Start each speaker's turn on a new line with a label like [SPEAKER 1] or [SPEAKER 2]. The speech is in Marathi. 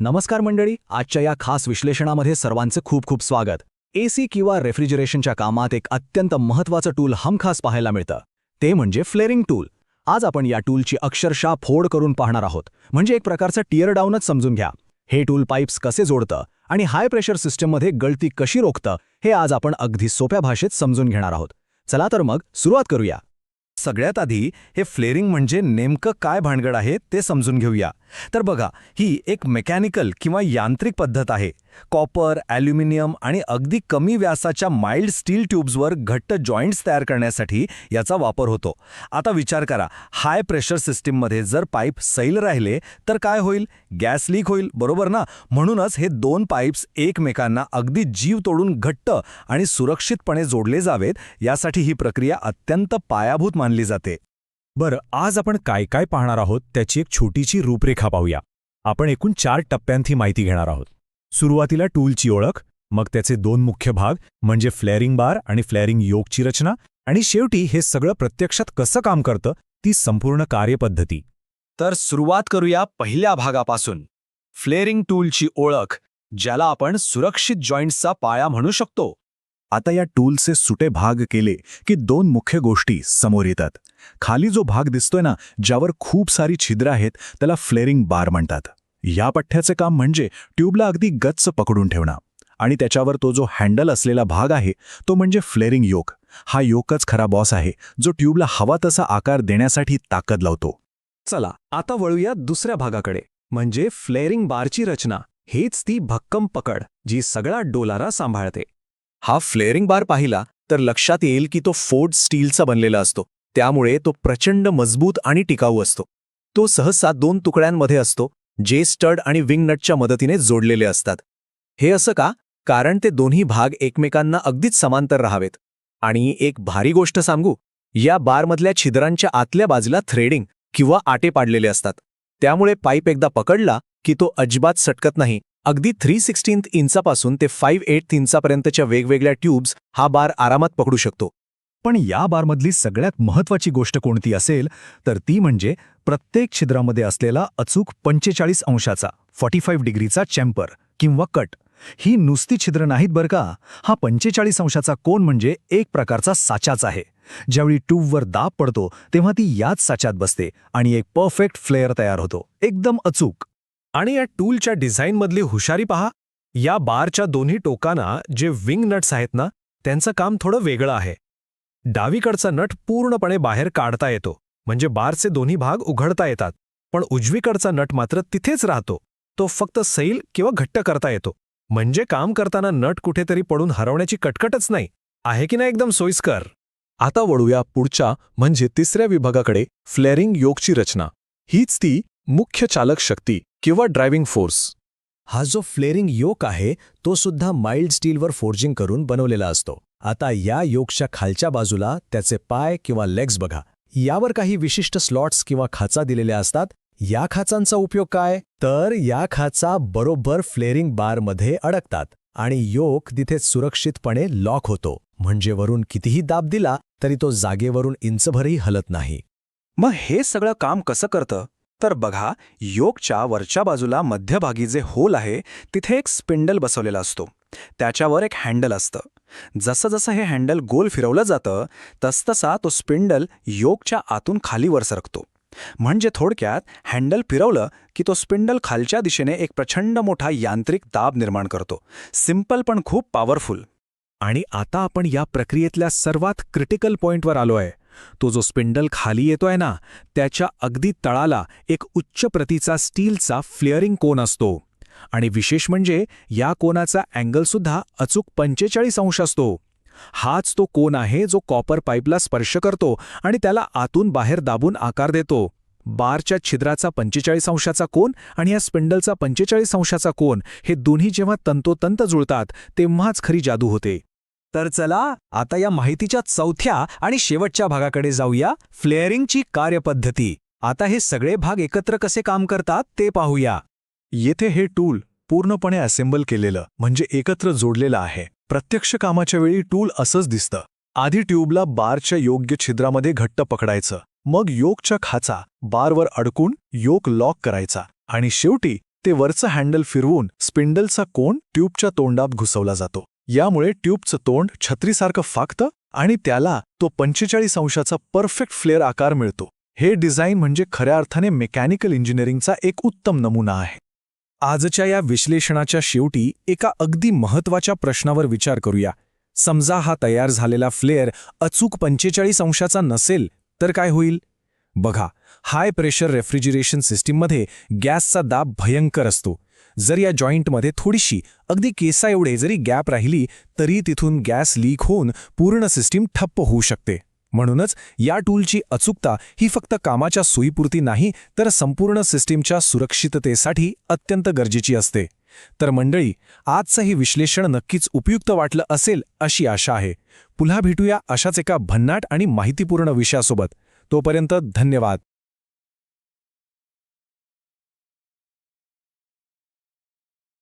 [SPEAKER 1] नमस्कार मंडळी, आजच्या या खास विश्लेषणामध्ये सर्वांचे खूप खूप स्वागत. एसी किंवा रेफ्रिजरेशनच्या कामात एक अत्यंत महत्त्वाचं टूल हमखास पाहायला मिळतं, ते म्हणजे फ्लेअरिंग टूल. आज आपण या टूलची अक्षरशः फोड करून पाहणार आहोत, म्हणजे एक प्रकारचं टियर डाऊनच समजून घ्या. हे टूल पाईप्स कसे जोडतं आणि हाय प्रेशर सिस्टममध्ये गळती कशी रोखतं हे आज आपण अगदी सोप्या भाषेत समजून घेणार आहोत. चला तर मग सुरुवात करूया.
[SPEAKER 2] सगळ्यात आधी हे फ्लेअरिंग म्हणजे नेमकं काय भानगड आहे ते समजून घेऊया. तर बघा, ही एक मेकॅनिकल किंवा यांत्रिक पद्धत आहे. कॉपर, ॲल्युमिनियम आणि अगदी कमी व्यासाच्या माइल्ड स्टील ट्यूब्सवर घट्ट जॉईंट्स तयार करण्यासाठी याचा वापर होतो. आता विचार करा, हाय प्रेशर सिस्टीममध्ये जर पाईप सैल राहिले तर काय होईल? गॅस लीक होईल, बरोबर ना? म्हणूनच हे दोन पाईप्स एकमेकांना अगदी जीव तोडून घट्ट आणि सुरक्षितपणे जोडले जावेत, यासाठी ही प्रक्रिया अत्यंत पायाभूत मानली जाते.
[SPEAKER 3] बरं, आज आपण काय काय पाहणार आहोत त्याची एक छोटीशी रूपरेखा पाहूया. आपण एकूण 4 टप्प्यांत ही माहिती घेणार आहोत. सुरुवातीला टूलची ओळख, मग त्याचे 2 मुख्य भाग म्हणजे फ्लेअरिंग बार आणि फ्लेअरिंग योकची रचना, आणि शेवटी हे सगळं प्रत्यक्षात कसं काम करतं ती संपूर्ण कार्यपद्धती.
[SPEAKER 1] तर सुरुवात करूया पहिल्या भागापासून, फ्लेअरिंग टूलची ओळख, ज्याला आपण सुरक्षित जॉईंट्सचा पाया म्हणू शकतो.
[SPEAKER 2] आता या टूलचे सुटे भाग केले की 2 मुख्य गोष्टी समोर येतात. खाली जो भाग दिसतोय ना, ज्यावर खूप सारी छिद्र आहेत, त्याला फ्लेअरिंग बार म्हणतात. या पठ्ठ्याचे काम म्हणजे ट्यूबला अगदी गच्च पकडून ठेवणं. आणि त्याच्यावर तो जो हँडल असलेला भाग आहे तो म्हणजे फ्लेअरिंग योक. हा योकच खरा बॉस आहे, जो ट्यूबला हवा तसा आकार देण्यासाठी ताकद लावतो.
[SPEAKER 3] चला आता वळूया दुसऱ्या भागाकडे, म्हणजे फ्लेअरिंग बारची रचना. हेच ती भक्कम पकड जी सगळा डोलारा सांभाळते.
[SPEAKER 4] हा फ्लेअरिंग बार पाहिला तर लक्षात येईल की तो फोर्ड स्टीलचा बनलेला असतो, त्यामुळे तो प्रचंड मजबूत आणि टिकाऊ असतो. तो सहसा 2 तुकड्यांमध्ये असतो, जे स्टड आणि विंग नटच्या मदतीने जोडलेले असतात. हे असं का? कारण ते दोन्ही भाग एकमेकांना अगदीच समांतर राहावेत. आणि एक भारी गोष्ट सांगू, या बारमधल्या छिद्रांच्या आतल्या बाजूला थ्रेडिंग किंवा आटे पाडलेले असतात. त्यामुळे पाईप एकदा पकडला की तो अजिबात सटकत नाही. अगदी 3/16 इंचापासून ते 5/8 इंचापर्यंतच्या वेगवेगळ्या ट्यूब्स हा बार आरामात पकडू शकतो.
[SPEAKER 3] पण या बारमधली सगळ्यात महत्त्वाची गोष्ट कोणती असेल तर ती म्हणजे प्रत्येक छिद्रामध्ये असलेला अचूक 45 अंशाचा 45 डिग्रीचा चॅम्पर किंवा कट. ही नुसती छिद्र नाहीत बरं का. हा 45 अंशाचा कोन म्हणजे एक प्रकारचा साचाच आहे. ज्यावेळी ट्यूबवर दाब पडतो तेव्हा ती याच साच्यात बसते आणि एक परफेक्ट फ्लेअर तयार होतो, एकदम अचूक. आणि या टूलच्या डिझाईनमधली हुशारी पहा. या बारच्या दोन्ही टोकांना जे विंग नट्स आहेत ना, त्यांचं काम थोडं वेगळं आहे. डावीकडचा नट पूर्णपणे बाहेर काढता येतो, म्हणजे बारचे दोन्ही भाग उघडता येतात. पण उजवीकडचा नट मात्र तिथेच राहतो. तो फक्त सैल किंवा घट्ट करता येतो. म्हणजे काम करताना नट कुठेतरी पडून हरवण्याची कटकटच नाही. आहे की नाही एकदम सोयीस्कर?
[SPEAKER 5] आता वळूया पुढच्या म्हणजे तिसऱ्या विभागाकडे, फ्लेअरिंग योकची रचना. हीच ती मुख्य चालक शक्ती किंवा ड्रायव्हिंग फोर्स.
[SPEAKER 3] हा जो फ्लेअरिंग योक आहे तो सुद्धा माइल्ड स्टीलवर फोर्जिंग करून बनवलेला असतो. आता या योकच्या खालच्या बाजूला त्याचे पाय किंवा लेग्स बघा. यावर काही विशिष्ट स्लॉट्स किंवा खाचा दिलेल्या असतात. या खाचांचा उपयोग काय? तर या खाचा बरोबर फ्लेअरिंग बारमध्ये अडकतात आणि योक तिथे सुरक्षितपणे लॉक होतो. म्हणजे वरून कितीही दाब दिला तरी तो जागेवरून इंचभरही हलत नाही.
[SPEAKER 1] मग हे सगळं काम कसं करतं? तर बघा, योकच्या वरच्या बाजूला मध्यभागी जे होल आहे तिथे एक स्पिंडल बसवलेला असतो. त्याच्यावर एक हँडल असतं. जसं जसं हे हँडल गोल फिरवलं जातं तसतसा तो स्पिंडल योकच्या आतून खालीवर सरकतो. म्हणजे थोडक्यात हँडल फिरवलं की तो स्पिंडल खालच्या दिशेने एक प्रचंड मोठा यांत्रिक दाब निर्माण करतो. सिंपल पण खूप पॉवरफुल.
[SPEAKER 3] आणि आता आपण या प्रक्रियेतल्या सर्वात क्रिटिकल पॉइंटवर आलोय. तो जो स्पिंडल खाली येतोय ना, त्याच्या अगदी तळाला एक उच्च प्रतीचा स्टीलचा फ्लेअरिंग कोन असतो. आणि विशेष म्हणजे या कोनाचा अँगलसुद्धा अचूक 45 अंश असतो. हाच तो कोन आहे जो कॉपर पाईपला स्पर्श करतो आणि त्याला आतून बाहेर दाबून आकार देतो. बारच्या छिद्राचा 45 अंशाचा कोन आणि या स्पिंडलचा 45 अंशाचा कोन हे दोन्ही जेव्हा तंतोतंत जुळतात तेव्हाच खरी जादू होते. तर चला आता या माहितीच्या चौथ्या आणि शेवटच्या भागाकडे जाऊया, फ्लेअरिंगची कार्यपद्धती. आता हे सगळे भाग एकत्र कसे काम करतात ते पाहूया.
[SPEAKER 5] येथे हे टूल पूर्णपणे असेंबल केलेलं म्हणजे एकत्र जोडलेलं आहे. प्रत्यक्ष कामाच्या वेळी टूल असंच दिसतं. आधी ट्यूबला बारच्या योग्य छिद्रामध्ये घट्ट पकडायचं, मग योकच्या खाचा बारवर अडकून योक लॉक करायचा आणि शेवटी ते वरचं हँडल फिरवून स्पिंडलचा कोन ट्यूबच्या तोंडात घुसवला जातो. यामुळे ट्यूबचं तोंड छत्रीसारखं फाकतं आणि त्याला तो 45 अंशाचा परफेक्ट फ्लेअर आकार मिळतो. हे डिझाईन म्हणजे खऱ्या अर्थाने मेकॅनिकल इंजिनिअरिंगचा एक उत्तम नमुना आहे.
[SPEAKER 2] आजच्या या विश्लेषणाच्या शेवटी एका अगदी महत्त्वाच्या प्रश्नावर विचार करूया. समजा हा तयार झालेला फ्लेअर अचूक 45 अंशाचा नसेल तर काय होईल? बघा, हाय प्रेशर रेफ्रिजरेशन सिस्टीममध्ये गॅसचा दाब भयंकर असतो. जर या जॉईंटमध्ये थोडीशी, अगदी केसा एवढे जरी गॅप राहिली तरी तिथून गॅस लीक होऊन पूर्ण सिस्टीम ठप्प होऊ शकते. म्हणूनच या टूलची अचूकता ही फक्त कामाच्या सोयीपुरती नाही तर संपूर्ण सिस्टीमच्या सुरक्षिततेसाठी अत्यंत गरजेची असते. तर मंडळी, आजचं हे विश्लेषण नक्कीच उपयुक्त वाटलं असेल अशी आशा आहे. पुन्हा भेटूया अशाच एका भन्नाट आणि माहितीपूर्ण विषयासोबत. तोपर्यंत धन्यवाद.